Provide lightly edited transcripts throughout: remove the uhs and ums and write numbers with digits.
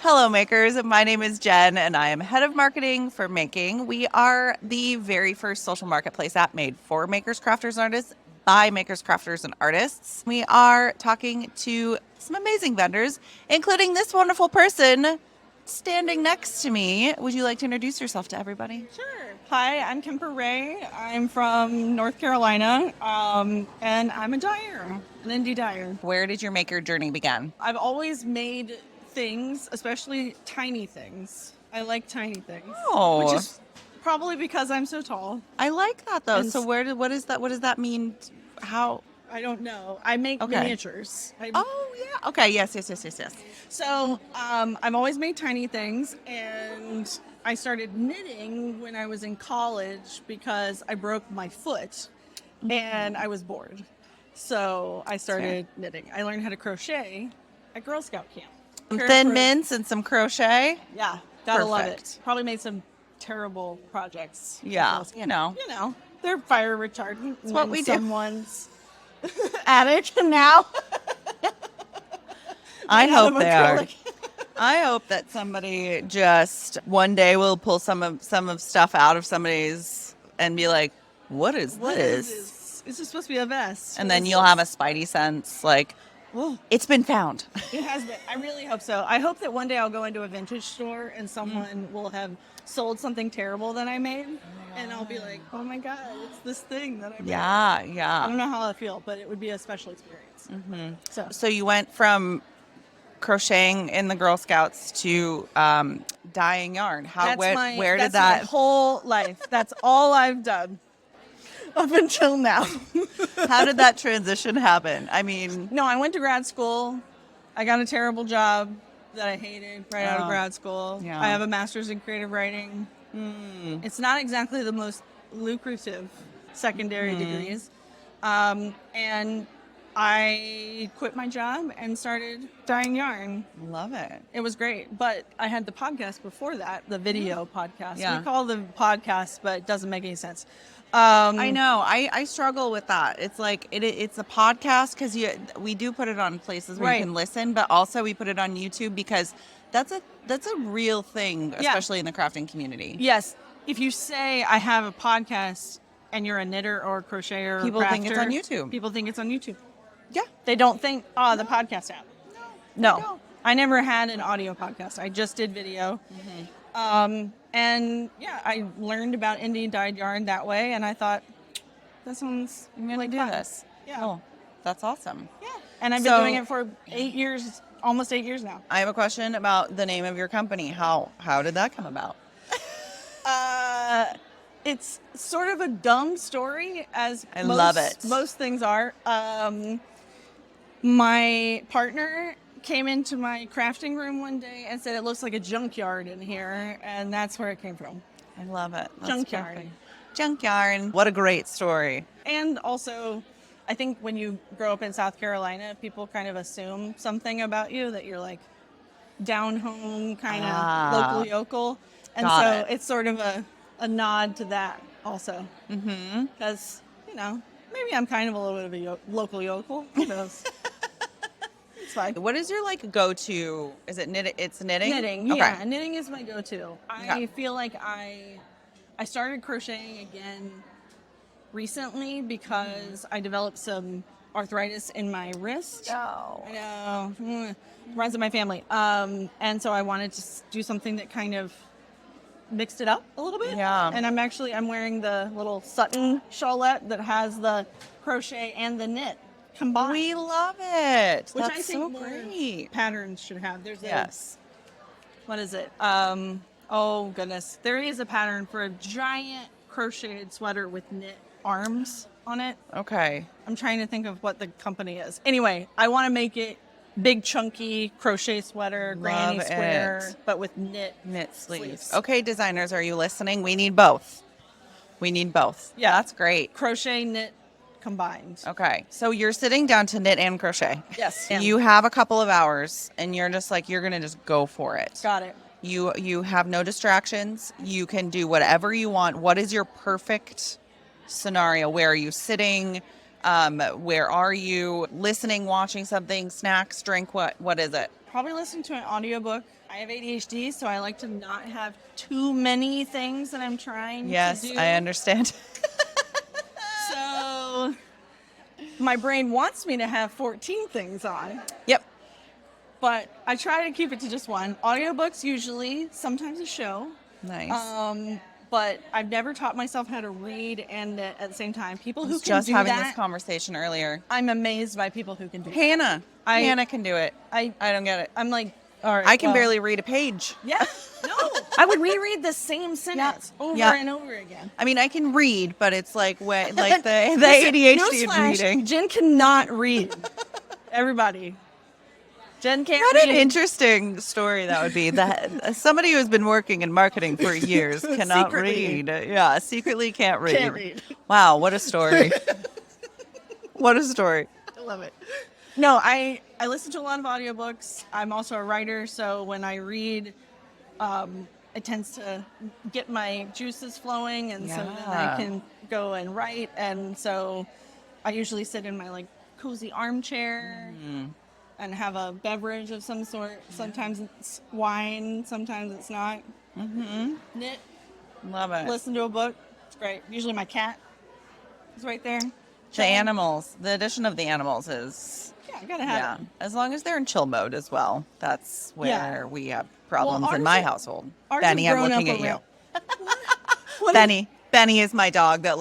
Hello, makers. My name is Jen, and I am head of marketing for Making. We are the very first social marketplace app made for makers, crafters, and artists by makers, crafters, and artists. We are talking to some amazing vendors, including this wonderful person standing next to me. Would you like to introduce yourself to everybody? Sure. Hi, I'm Kemper Wray. I'm from North Carolina, and I'm a dyer, an indie dyer. Where did your maker journey begin? I've always made things, especially tiny things. I like tiny things. Oh. Which is probably because I'm so tall. I like that though. And So what is that? What does that mean? How? I don't know. I make Okay. miniatures. Oh yeah. Okay. Yes. So I've always made tiny things, and I started knitting when I was in college because I broke my foot and I was bored. So I started knitting. I learned how to crochet at Girl Scout camp. Some thin mints and some crochet. Yeah, gotta love it. Perfect. Probably made some terrible projects. at Yeah, Girl Scout. you know. They're fire retardant. It's what we do. Someone's attic now. I Made out hope of they are. acrylic. I hope that somebody just one day will pull some of stuff out of somebody's and be like, "What is What this?" is this? Is this supposed to be a vest? And What then is you'll this? have a spidey sense, like, Whoa. it's been found. It has been. I really hope so. I hope that one day I'll go into a vintage store and someone will have sold something terrible that I made, and I'll be like, "Oh my god, it's this thing that I made." I Yeah. don't know how I feel, but it would be a special experience. Mm-hmm. So you went from crocheting in the Girl Scouts to dyeing yarn. Where did that's that? my whole life. That's all I've done up until now. How did that transition happen? I mean, No, I went to grad school. I got a terrible job that I hated right out of grad school. yeah. I have a master's in creative writing. It's not exactly the most lucrative secondary degrees. And I quit my job and started dyeing yarn. love it. It was great. But I had the podcast before that, the video podcast. Yeah. We call it the podcast, but it doesn't make any sense. I know. I struggle with that. It's like it's a podcast because we do put it on places where you Right. can listen, but also we put it on YouTube because that's a real thing, Yeah. especially in the crafting community. Yes. If you say I have a podcast and you're a knitter or a crocheter or People think it's crafter, on YouTube. People think it's on YouTube. Yeah. They don't think, the podcast app. No. No. I never had an audio podcast. I just did video. And yeah, I learned about indie dyed yarn that way, and I thought, this one's I'm gonna like do fun. this. Yeah. Oh, that's awesome. Yeah. And I've been So- doing it for 8 years, almost 8 years now. I have a question about the name of your company. How did that come about? It's sort of a dumb story, as I love it. most things are. My partner came into my crafting room one day and said, "It looks like a junkyard in here," and that's where it came from. I love it. That's Junkyarn. perfect. Junkyarn. What a great story. And also, I think when you grow up in South Carolina, people kind of assume something about you, that you're like down home, kind of local yokel. And Got so it. it's sort of a nod to that also. Because, maybe I'm kind of a little bit of a local yokel. Who knows? It's fine. What is your go-to? Is it knitting? It's knitting. Knitting, Okay. yeah. Knitting is my go-to. I Okay. feel like I started crocheting again recently because I developed some arthritis in my wrist. Oh. I know. Runs in my family. And so I wanted to do something that kind of mixed it up a little bit. Yeah. And I'm wearing the little Sutton shawlette that has the crochet and the knit combined. We love it. Which That's I think so more great. patterns should have. There's Yes. what is it? Oh goodness. There is a pattern for a giant crocheted sweater with knit arms on it. Okay. I'm trying to think of what the company is. Anyway, I want to make it big chunky crochet sweater, granny Love square, it. but with knit Sleeves. Okay, designers, are you listening? We need both. Yeah. That's great. Crochet knit combined. Okay. So you're sitting down to knit and crochet. Yes. You have a couple of hours and you're just like, you're going to just go for it. Got it. You have no distractions. You can do whatever you want. What is your perfect scenario? Where are you sitting? Where are you? Listening, watching something, snacks, drink, what is it? Probably listen to an audiobook. I have ADHD, so I like to not have too many things that I'm trying Yes, to do. I understand. So my brain wants me to have 14 things on. Yep. But I try to keep it to just one. Audiobooks usually, sometimes a show. Nice. But I've never taught myself how to read and at the same time. People who can Just do having that, this conversation earlier. I'm amazed by people who can do Hannah. I- Hannah can do it. I don't get it. I'm like, all right. I can well, barely read a page. Yeah. No. I would reread the same sentence over Yeah. and over again. I mean, I can read, but it's like the ADHD of Newsflash, reading. Jen cannot read. Everybody. Jen can't What read. an interesting story that would be. That somebody who's been working in marketing for years cannot Secretly. read. Yeah, secretly can't read. Can't read. Wow, what a story. What a story. I love it. No, I listen to a lot of audiobooks. I'm also a writer, so when I read, it tends to get my juices flowing, and so then Yeah. I can go and write. And so I usually sit in my like cozy armchair and have a beverage of some sort. Sometimes it's wine, sometimes it's not. Knit, Love it. listen to a book. It's great. Usually my cat is right there. The chilling. animals, the addition of the animals is, Yeah, I gotta have it. as long as they're in chill mode as well. That's where Yeah. we have problems ours in my are- household. ours Benny, have I'm grown looking up at you. What Benny. Benny is my dog that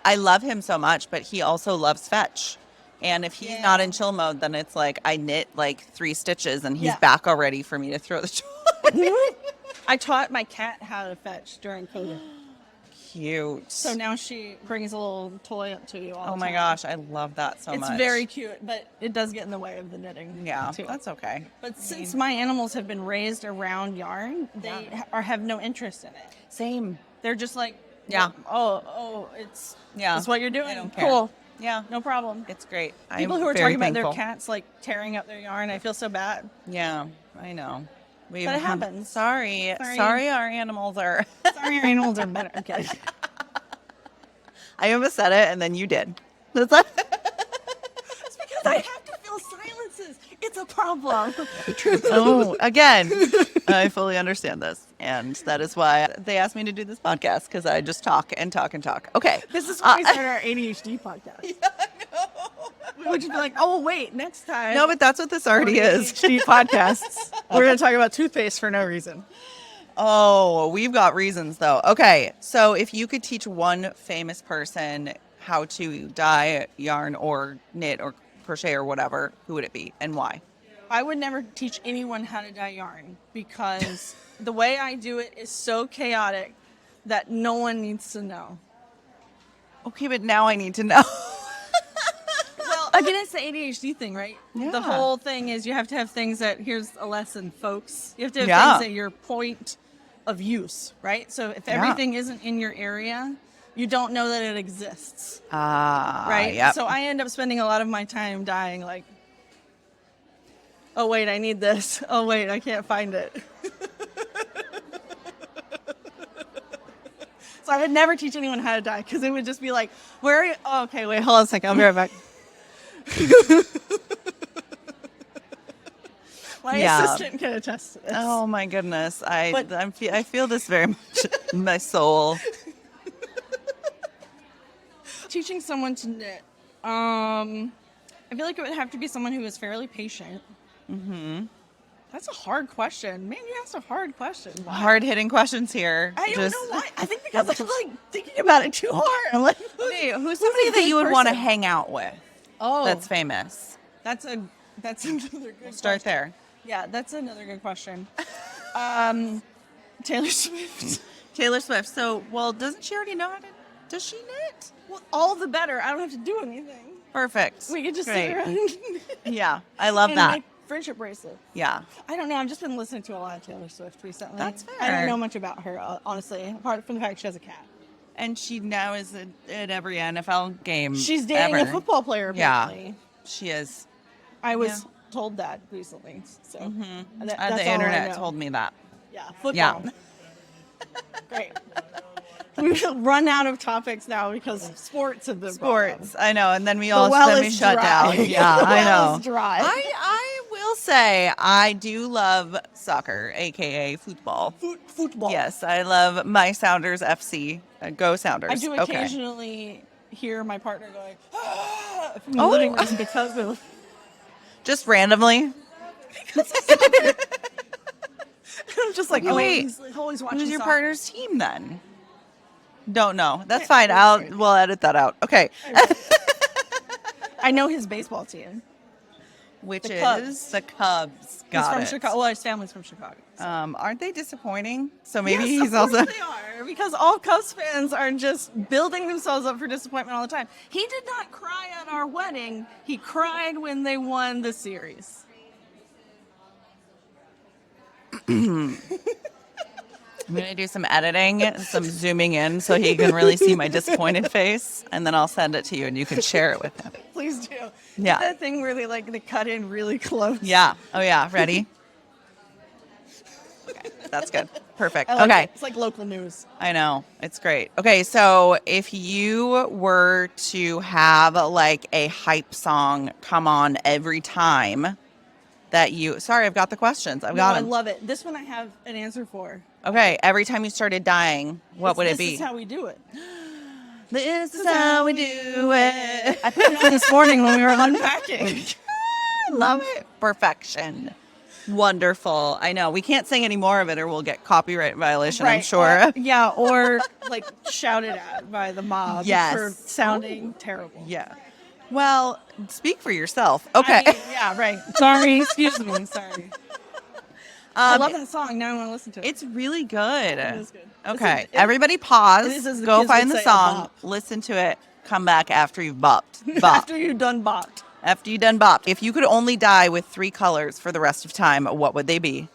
I love him so much, but he also loves fetch. And if he's not in chill mode, then it's like I knit like 3 stitches and he's Yeah. back already for me to throw the toy. I taught my cat how to fetch during COVID. Cute. So now she brings a little toy up to you all Oh the my time. gosh, I love that so much. It's very cute, but it does get in the way of the knitting. Yeah, too. that's okay. But since my animals have been raised around yarn, they have no interest in it. Same. They're just like, Yeah. it's Yeah. it's what you're doing. I don't care. Cool. Yeah. No problem. It's great. People I'm who are very talking about thankful. their cats like tearing up their yarn, I feel so bad. Yeah, I know. But it happens. Sorry, our animals are. Sorry, your animals are better. Okay. I almost said it, and then you did. That's like, It's because I have to fill silences. It's a problem. oh, again, I fully understand this, and that is why they asked me to do this podcast because I just talk and talk and talk. Okay, This is why we started our ADHD podcast. Yeah, I know. We would just be like, oh, wait, next time. no, but that's what this already is. ADHD podcasts. We're going to talk about toothpaste for no reason. Oh, we've got reasons though. Okay, so if you could teach one famous person how to dye yarn or knit or crochet or whatever, who would it be and why? I would never teach anyone how to dye yarn because the way I do it is so chaotic that no one needs to know. Okay, but now I need to know. Well, again, it's the ADHD thing, right? Yeah. The whole thing is you have to have things that, here's a lesson, folks. You have to have Yeah. things at your point of use, right? So if everything isn't in your area, you don't know that it exists, right? Yep. So I end up spending a lot of my time dyeing like, oh, wait, I need this. Oh, wait, I can't find it. So I would never teach anyone how to dye because it would just be like, where are you? Oh, okay, wait, hold on a second. I'll be right back. My Yeah. assistant can attest to this. Oh my goodness, But- I feel this very much in my soul. Teaching someone to knit, I feel like it would have to be someone who is fairly patient. Mm-hmm. That's a hard question. Man, you asked a hard question. Why? Hard hitting questions here. I don't Just- know why. I think because I'm like thinking about it too hard. I'm like, Hey, who's who's somebody a that good you would want to person? hang out with? Oh, That's famous. that's another good Start question. there. Yeah, that's another good question. Taylor Swift. Taylor Swift. So, well, doesn't she already know how to? Does she knit? Well, all the better. I don't have to do anything. Perfect. We could just Great. sit around Yeah, I love and that. make friendship bracelet. Yeah. I don't know. I've just been listening to a lot of Taylor Swift recently. That's I fair. don't know much about her, honestly, apart from the fact she has a cat. And she now is at every NFL game. She's dating ever. a football player, Yeah. apparently. She is. I was Yeah. told that recently. So The that's all I internet know. told me that. Yeah, football. Yeah. Great. We've run out of topics now because sports have been brought up. Sports, I know, and then we The well then we is shut dry. down. Yeah, The I well know. is dry. I will say I do love soccer, aka football. Football. Yes, I love my Sounders FC. Go Sounders. I do Okay. occasionally hear my partner going, from the Oh. living room because of. Just randomly. I'm just like, Oh, wait. he's always watching. Who's your soccer. partner's team then? Don't know. That's Okay, fine. We'll edit that out. Okay. I know his baseball team. Which The is Cubs. the Cubs. He's Got from it. Chicago. Well, his family's from Chicago. So. Aren't they disappointing? So maybe Yes, he's of course also. they are, because all Cubs fans are just building themselves up for disappointment all the time. He did not cry at our wedding. He cried when they won the series. I'm going to do some editing, some zooming in so he can really see my disappointed face, and then I'll send it to you and you can share it with him. Please do. Yeah. That thing where they cut in really close. Yeah. Oh, yeah. Ready? Okay. That's good. Perfect. I like Okay. it. It's like local news. I know. It's great. Okay. So if you were to have like a hype song come on every time that you, sorry, I've got the questions. I've got I them. love it. This one I have an answer for. Okay. Every time you started dying, what would it be? This is how we do it. This is how we do it. I put it on this morning when we were unpacking. I love it. Perfection. Wonderful. I know. We can't sing any more of it or we'll get copyright violation, I'm sure. Or like shouted at by the mob Yes. for sounding terrible. Yeah. Well, speak for yourself. Okay. I mean, yeah, right. Sorry, excuse me. Sorry. I love that song. Now I want to listen to it. It's really good. It is good. Okay. Everybody pause. it is, as the Go kids would find the say, a song. bop. Listen to it. Come back after you've bopped. Bop. After you've done bopped. After you've done bopped. If you could only die with 3 colors for the rest of time, what would they be?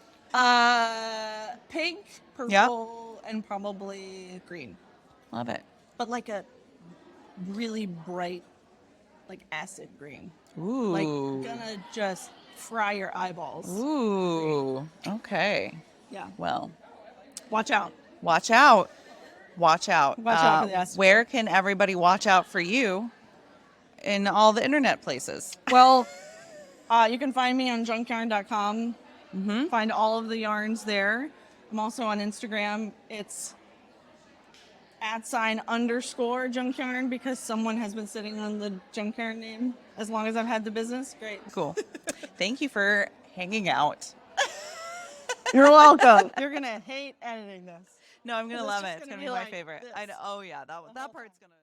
Pink, purple, Yep. and probably green. Love it. But like a really bright, like acid green. Ooh. Like gonna just fry your eyeballs. Ooh. Okay. Yeah. Well, Watch out. watch out. Watch out. Watch out for the acid. Where can everybody watch out for you in all the internet places? Well, you can find me on junkyarn.com. Mm-hmm. Find all of the yarns there. I'm also on Instagram. It's @_junkyarn because someone has been sitting on the Junkyarn name as long as I've had the business. Great. Cool. Thank you for hanging out. You're welcome. You're going to hate editing this. No, I'm gonna It's love just it. It's gonna gonna be be my like favorite. this Oh yeah, that whole part's gonna.